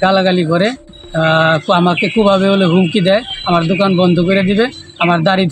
গালাগালি করে, আমাকে কোভাবে হলে হুমকি দেয়, আমার দোকান বন্ধ করে দিবে, আমার দাড়ি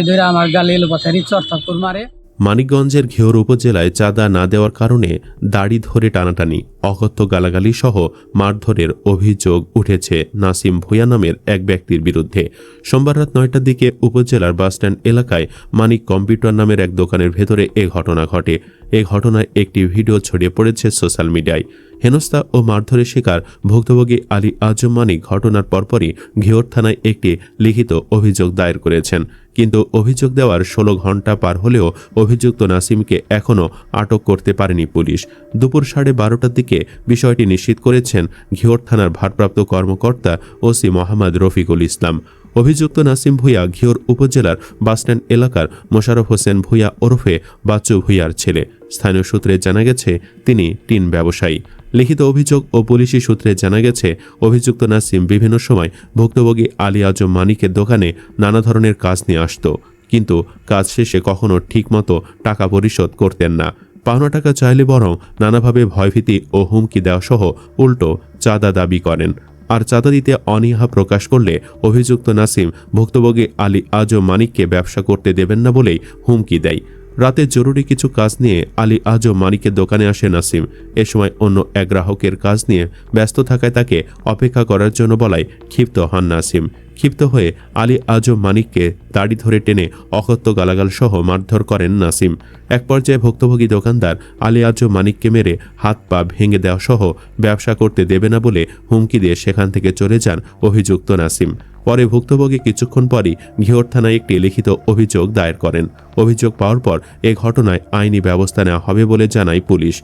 ধরে আমার গালে এলো কথারি চর মারে। মানিকগঞ্জের ঘিওর উপজেলায় চাঁদা না দেওয়ার কারণে দাড়ি ধরে টানাটানি, অকথ্য গালাগালি সহ মারধরের অভিযোগ উঠেছে নাসিম ভূঁইয়া নামের এক ব্যক্তির বিরুদ্ধে। সোমবার রাত ৯টার দিকে উপজেলার বাসস্ট্যান্ড এলাকায় মানিক কম্পিউটার নামের এক দোকানের ভেতরে এ ঘটনা ঘটে। এ ঘটনায় একটি ভিডিও ছড়িয়ে পড়েছে সোশ্যাল মিডিয়ায়। হেনস্থা ও মারধরের শিকার ভুক্তভোগী আলী আজম মানিক ঘটনার পরপরই ঘিওর থানায় একটি লিখিত অভিযোগ দায়ের করেছেন। কিন্তু অভিযোগ দেওয়ার ১৬ ঘণ্টা পার হলেও অভিযুক্ত নাসিমকে এখনও আটক করতে পারেনি পুলিশ। দুপুর 12:30টার দিকে বিষয়টি নিশ্চিত করেছেন ঘিওর থানার ভারপ্রাপ্ত কর্মকর্তা ওসি মোহাম্মদ রফিকুল ইসলাম। অভিযুক্ত নাসিম ভূঁইয়া ঘিওর উপজেলার বাসস্ট্যান্ড এলাকার মোশাররফ হোসেন ভূঁইয়া ওরফে বাচ্চু ভূঁইয়ার ছেলে। স্থানীয় সূত্রে জানা গেছে তিনি টিন ব্যবসায়ী। লিখিত অভিযোগ ও পুলিশি সূত্রে জানা গেছে অভিযুক্ত নাসিম বিভিন্ন সময় ভুক্তভোগী আলী আজম মানিকের দোকানে নানা ধরনের কাজ নিয়ে আসত, কিন্তু কাজ শেষে কখনো ঠিকমতো টাকা পরিশোধ করতেন না। পাওনা টাকা চাইলে বরং নানাভাবে ভয়ভীতি ও হুমকি দেওয়া সহ উল্টো চাঁদা দাবি করেন। আর চাঁদা দিতে অনীহা প্রকাশ করলে অভিযুক্ত নাসিম ভুক্তভোগী আলী আজম মানিককে ব্যবসা করতে দেবেন না বলেই হুমকি দেয়। রাতে জরুরি কিছু কাজ নিয়ে আলী আজম মানিকের দোকানে আসে নাসিম। এ সময় অন্য এক গ্রাহকের কাজ নিয়ে ব্যস্ত থাকায় তাকে অপেক্ষা করার জন্য বলায় ক্ষিপ্ত হন নাসিম। ক্ষিপ্ত হয়ে আলী আজম মানিককে দাড়ি ধরে টেনে অকথ্য গালাগাল সহ মারধর করেন নাসিম। এক পর্যায়ে ভুক্তভোগী দোকানদার আলী আজম মানিককে মেরে হাত পা ভেঙে দেওয়া সহ ব্যবসা করতে দেবে না বলে হুমকি দিয়ে সেখান থেকে চলে যান অভিযুক্ত নাসিম। পরে ভুক্তভোগী কিছুক্ষণ পরই ঘিওর থানায় একটি লিখিত অভিযোগ দায়ের করেন। অভিযোগ পাওয়ার পর এ ঘটনায় আইনি ব্যবস্থা নেওয়া হবে বলে জানায় পুলিশ।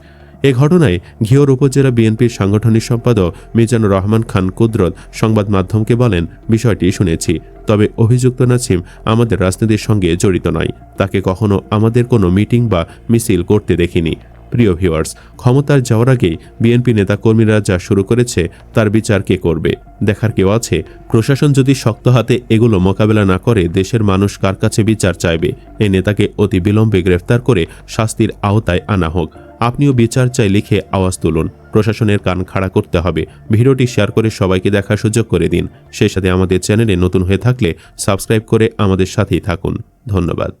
এ ঘটনায় ঘিওর উপজেলা বিএনপির সাংগঠনিক সম্পাদক মিজানুর রহমান খান কুদরত সংবাদ মাধ্যমকে বলেন, বিষয়টি শুনেছি, তবে অভিযুক্ত নাসিম আমাদের রাজনীতির সঙ্গে জড়িত নয়। তাকে কখনো আমাদের কোনো মিটিং বা মিছিল করতে দেখিনি। প্রিয় ভিউয়ার্স, ক্ষমতার যাওয়ার আগেই বিএনপি নেতাকর্মীরা যা শুরু করেছে তার বিচার কে করবে? দেখার কেউ আছে? প্রশাসন যদি শক্ত হাতে এগুলো মোকাবেলা না করে দেশের মানুষ কার কাছে বিচার চাইবে? এই নেতাকে অতি বিলম্বে গ্রেফতার করে শাস্তির আওতায় আনা হোক। আপনিও বিচার চাই লিখে আওয়াজ তুলুন। প্রশাসনের কান খাড়া করতে হবে। ভিডিওটি শেয়ার করে সবাইকে দেখার সুযোগ করে দিন। সেই সাথে আমাদের চ্যানেলে নতুন হয়ে থাকলে সাবস্ক্রাইব করে আমাদের সাথেই থাকুন। ধন্যবাদ।